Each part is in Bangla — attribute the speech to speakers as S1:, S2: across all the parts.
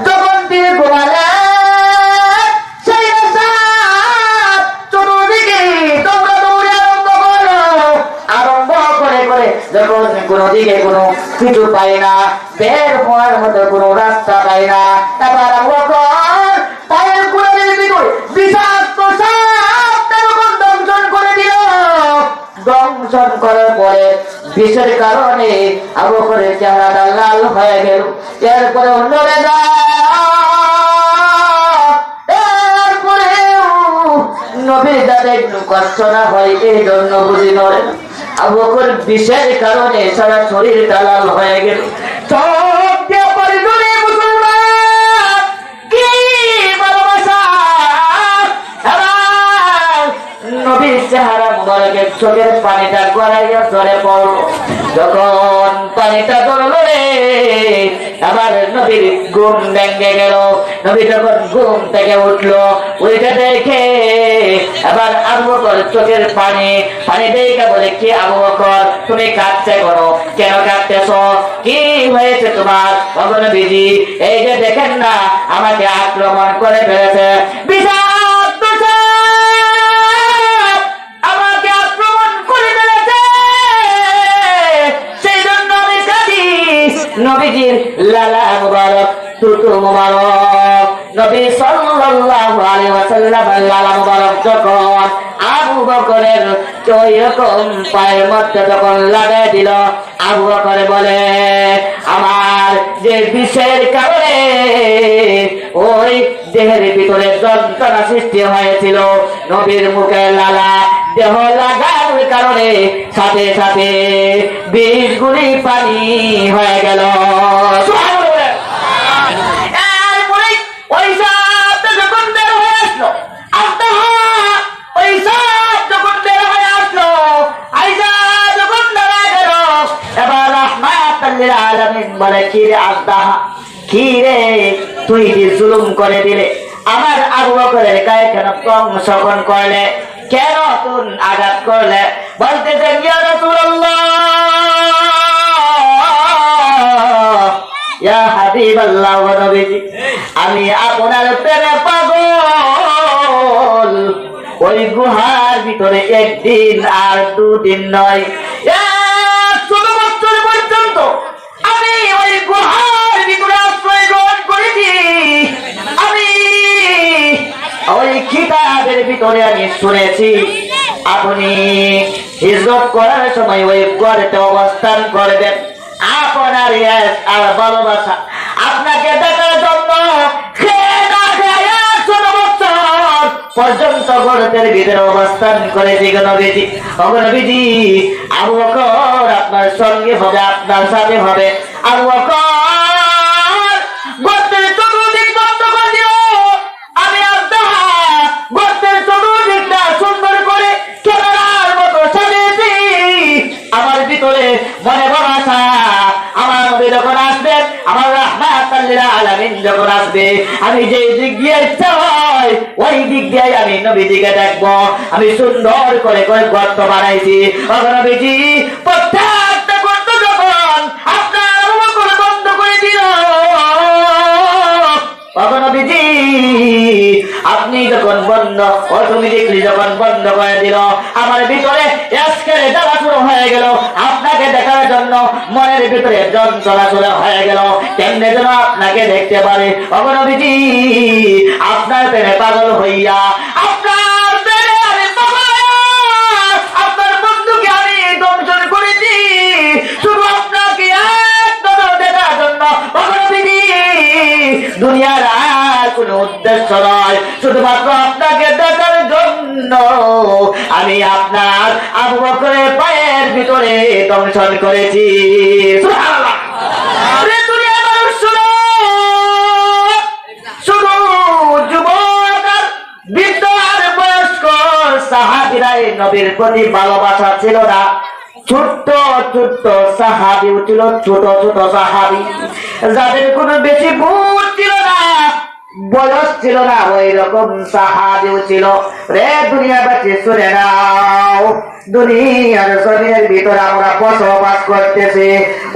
S1: যখন তিনি ঘুমালেন সেই রাত চতুর্দিকে তোমরা দৌড়ে আরম্ভ করে যখন কোনো দিকে কোনো কিছু পাই না, বের হওয়ার মতো কোনো রাস্তা পাই না, এবার আবু বকর পায়ের কুড়ালের ভিতর বিষাক্ত সাপ এরকম দংশন করে দিল। দংশন করার পরে বিষের কারণে আবু বকরের চেহারাটা লাল হয়ে গেল। এরপরে নড়ে যায়, এরপরে নবীর যাতে একটু কষ্ট না হয় এই জন্য বুঝি নড়ে। আবু বকর বিষের কারণে সারা শরীরটা লাল হয়ে গেল। চোখ দিয়ে পড়ে ধরে মুসলমান কি ভালোবাসা! নবীর চেহারা মুবারকের চোখের পানিটা গড়াইয়া ঝরে পড়ল। যখন পানিটা ধরল রে, আবার নবীর ঘুম ভেঙে গেল। নবী যখন ঘুম থেকে উঠলো, উঠে দেখে আবার আবু বকর চোখের পানি দেখে বলে, কি আবু বকর তুমি কাঁদতে করো, কেন কাঁদতেছ, কি হয়েছে তোমার? নবীজি এই যে দেখেন না, আমাকে আক্রমণ করে ফেলেছে, বিষাক্ত সাপ আমাকে আক্রমণ করে ফেলেছে, সেই জন্য আমি কাঁদি। নবীজির লালা মুবারক, তুতু মুবারক, নবী সাল্লাল্লাহু আলাইহি ওয়াসাল্লাম লালা মুবারক যখন আবু বকরের ওইরকম পায়ের মধ্যে যখন লাগাই দিল, আবু বকর বলে, আমার যে বিষের কারণে ওই দেহের ভিতরে যন্ত্রণা সৃষ্টি হয়েছিল, নবীর মুখে লালা দেহ লাগার কারণে সাথে সাথে 20 গুলি পানি হয়ে গেল। তুই জুলুম করে দিলে, আমার আবু বকরের গায়ে কেন দংশন করলে, কেন তুই আঘাত করলে? বলতেছেন, ইয়া রাসূলুল্লাহ, ইয়া হাবিবাল্লাহ, ওয়া নবীজি, আমি আপনার প্রেমে পাগল। ওই গুহার ভিতরে একদিন আর 2 দিন নয়, 100 বছর পর্যন্ত আমি ওই গুহার ভিতরে আশ্রয় গ্রহণ করেছি। আমি ওই কিতাবের ভিতরে আমি শুনেছি আপনি হিজরত করার সময় ওই ঘরেতে অবস্থান করবেন। আপনার আর ভালোবাসা আপনাকে দেখার জন্য পর্যন্ত গড়তের ভিতরে অবস্থান করেছি। নবীজি, নবীজি, আবু বকর আপনার সঙ্গে হবে, আপনার সাথে হবে। আবু বকর গর্তের চতুর্দিক বন্ধ করে দিও, আমি আব্দাহা গর্তের চতুর্দিকটা সুন্দর করে ক্যামেরার মতো সাজিয়েছি। আমার ভিতরে মনে বড় আশা, আমার নবী যখন আসবেন, আমার রাহমাতুল লিল আলামিন যখন আসবে, আমি যে দিক দিয়ে ইচ্ছা হয় ওই দিক দিয়ে আমি নবীজিকে দেখবো। আমি সুন্দর করে গর্ত বানাইছি। নবীজি প্রত্যেকটা গর্ত যখন আপনার আবু বকর বন্ধ করে দিল, নবীজি আপনি যখন বন্ধ, অটোমেটিকলি যখন বন্ধ করে দিল, আমার ভিতরে আজকের জ্বালা শুরু হয়ে গেল। আপনাকে দেখার জন্য মনের ভিতরে যন্ত্রণা শুরু হয়ে গেল, কেমনে যেন আপনাকে দেখতে পারে। নবীজি আপনার প্রেমে পাগল হইয়া, আপনার প্রেমে আমি পাগল, আপনার বন্ধুকে আমি দংশন করেছি শুধু আপনাকে এক নজর দেখার জন্য। নবীজি দুনিয়ার আর কোনো উদ্দেশ্য নয়, শুধুমাত্র আপনাকে দেখার জন্য আমি আপনার আবু বকরের পায়ের ভিতরে দংশন করেছি। সুবহানাল্লাহ। দুনিয়ার মানুষ শুনো, শুধু যুবক আর বৃদ্ধ আর বয়স্ক সাহাবীরা নবীর প্রতি ভালোবাসা ছিল না। ছোট্ট ছোট্ট সাহাবীও ছিল, ছোট ছোট সাহাবী যাদের কোনো বেশি বুঝ ছিল না, বয়স ছিল না, ওই রকম সাহাবীও ছিল। রে দুনিয়াবাসী শুনে নাও, দুনিয়ার জমিনের ভিতরে আমরা বসবাস করতেছি,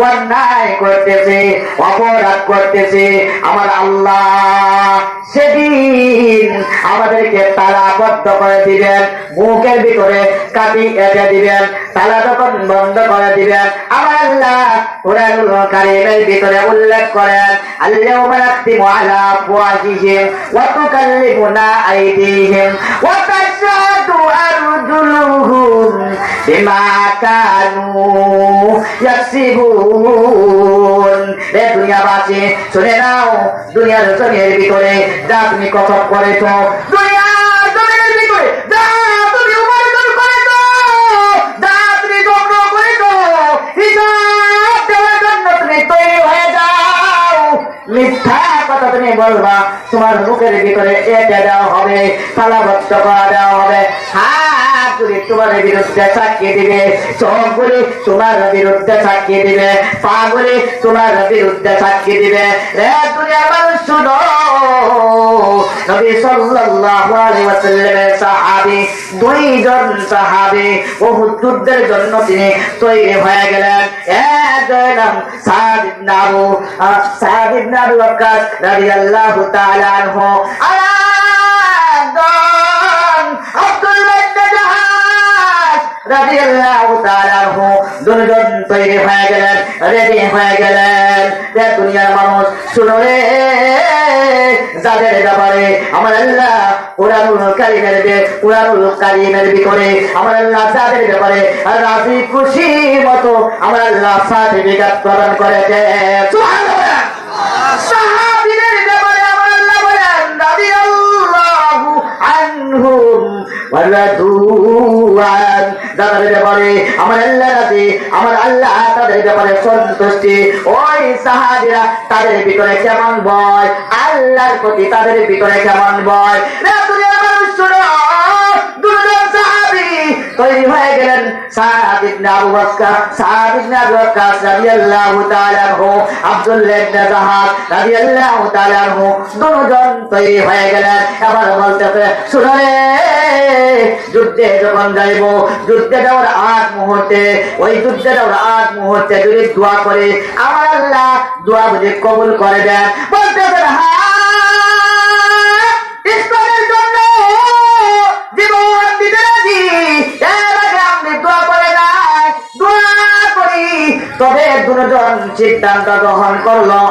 S1: অন্যায় করতেছি, অপরাধ করতেছি। আমার আল্লাহ সেদিন আমাদেরকে তালাবদ্ধ করে দিবেন, মুখের ভিতরে কাটি এঁটে দিবেন, তালা যখন বন্ধ করে দিবেন, আমার আল্লাহ কুরআনুল কারীমের ভিতরে উল্লেখ করেন, আল-ইয়াওমা নাখতিমু আলা আফওয়াহিহিম ওয়া তুকাল্লিমুনা আইদিহিম ওয়া তাশহাদু আরজুলুহুম বিমা কানু ইয়াকসিবুন। রে দুনিয়াবাসী শুনে নাও, দুনিয়ার জমিনের ভিতরে যা তুমি কসব করেছো, দুনিয়ার জমিনের ভিতরে যা তুমি উপার্জন করেছো, যা তুমি যত্ন করেছো, হিসাব দেওয়ার জন্য তুমি তৈরি হয়ে যাও। মিথ্যা কথা তুমি বলবা, তোমার মুখের ভিতরে এঁটে দেওয়া হবে, তালাবদ্ধ করা দেওয়া হবে। হাত তুলে তোমার বিরুদ্ধে সাক্ষী দিবে, চোখগুলি তোমার বিরুদ্ধে সাক্ষী দিবে, পাগুলি তোমার বিরুদ্ধে সাক্ষী দিবে। রে দুনিয়ার মানুষ শুনো, নবী সাল্লাল্লাহু আলাইহি ওয়াসাল্লামের সাহাবী, দুইজন সাহাবী উহুদ যুদ্ধের জন্য তিনি তৈরি হয়ে গেলেন। এক নাম সাদ ইবনে আবু ওয়াক্কাস রাদিয়াল্লাহু তাআলা আনহু, আব্দুল্লাহ ইবনে জাহাশ রাদিয়াল্লাহু তাআলা আনহু, দুজন তৈরি হয়ে গেলেন, রেডি হয়ে গেলেন। দুনিয়ার মানুষ শুনো রে, যাদের ব্যাপারে আমার আল্লাহ কুরআনুল কারীমের ভিতরে আমার আল্লাহ যাদের ব্যাপারে রাজি খুশি মতো আমার আল্লাহ সার্টিফিকেট প্রদান করেছে। সুবহানাল্লাহ। সাহাবীদের ব্যাপারে আমার আল্লাহ বলেন, রাদিয়াল্লাহু আনহুম ওয়া রাদুআন। যাদের ব্যাপারে আমার আল্লাহ রাজি, আমার আল্লাহ তাদের ব্যাপারে সন্তুষ্টি। ওই সাহাবীরা তাদের ভিতরে কেমন ভয়, আল্লাহর প্রতি তাদের ভিতরে কেমন ভয়। দুনিয়ার মানুষ শুনো, দুজন সাহাবী তৈরি হয়ে গেলেন, সাদ ইবনে আবু ওয়াক্কাস রাদিয়াল্লাহু তাআলা আনহু, আব্দুল্লাহ ইবনে জাহাশ রাদিয়াল্লাহু তাআলা আনহু, দুজন তৈরি হয়ে গেলেন। এবার বলতেছে, শুনো রে, যুদ্ধে যখন যাইব, যুদ্ধে যাওয়ার আগ মুহূর্তে, ওই যুদ্ধে যাওয়ার আগ মুহূর্তে যদি দোয়া করে আমার আল্লাহ দোয়া বুঝে কবুল করে দেন। বলতেছেন, ইসলামের জন্য জীবন দিতে রাজি, এর আগে আপনি দোয়া করে নাই, দোয়া করি। তবে দুজন সিদ্ধান্ত গ্রহণ করলো,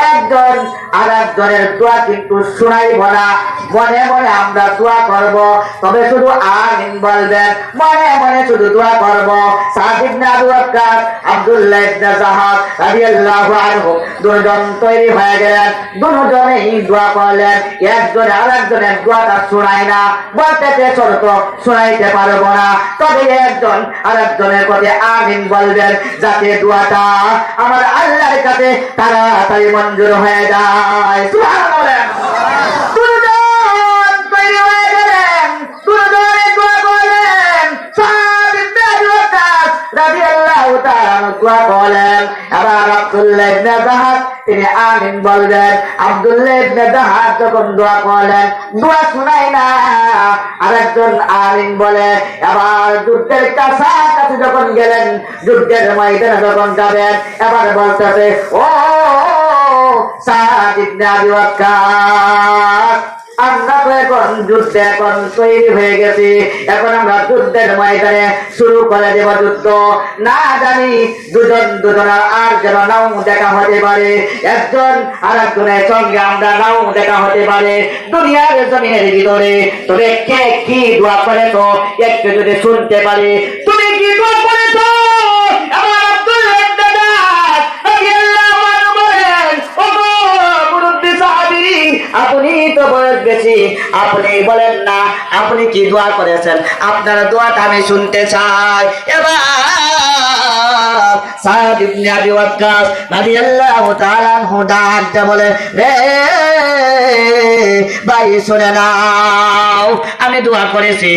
S1: একজন আর একজনের দোয়া কিন্তু শোনাইব না, মনে মনে আমরা দোয়া করব, তবে শুধু আমিন বলবেন, মনে মনে শুধু দোয়া করব। সাদ ইবনে আবু ওয়াক্কাস, আব্দুল্লাহ ইবনে জাহাশ রাদিয়াল্লাহু আনহু, দুজন তৈরি হয়ে গেলেন, দুজনেই দোয়া করলেন। একজন আর একজনের দোয়াটা শোনায় না, বলতেছে শর্ত শোনাইতে পারবো না, তবে একজন আর একজনের প্রতি আমিন বলবেন, যাতে দোয়াটা আমার আল্লাহর কাছে তাড়াতাড়ি মঞ্জুর হয়ে যায়। সুবহানাল্লাহ। দুজন তৈরি হয়ে গেলেন, দুজনে দোয়া করলেন। সাদ ইবনে আবু ওয়াক্কাস রাদিয়াল্লাহু তাআলা দোয়া করলেন। এবার আব্দুল্লাহ ইবনে জাহাশ তিনি আমিন বলবেন। আব্দুল্লাহ ইবনে জাহাশ যখন দোয়া করলেন, দোয়া শোনায় না, আরেকজন আমিন বলে। এবার যুদ্ধের কাছাকাছি যখন গেলেন, যুদ্ধের ময়দানে যখন যাবেন, এবার বলতেছে, ও সাদ ইবনে আবু ওয়াক্কাস, আমরা তো এখন যুদ্ধে এখন তৈরি হয়ে গেছি, এখন আমরা যুদ্ধের ময়দানে শুরু করে দেব যুদ্ধ। না জানি দুজনের আর যেন নাও দেখা হতে পারে, একজন আর একজনের সঙ্গে আমরা নাও দেখা হতে পারে দুনিয়ার জমিনের ভিতরে। তবে কে কি দোয়া করেছো একটু যদি শুনতে পারি, তুমি কি দোয়া করেছো? আপনি তো বয়স বেশি, আপনি বলেন না আপনি কি দোয়া করেছেন, আপনার দোয়াটা আমি শুনতে চাই। এবার সাদ ইবনে আবু ওয়াক্কাস রাদিয়াল্লাহু তাআলা আনহু ডাকতে বলে, রে ভাই শুনে নাও, আমি দোয়া করেছি।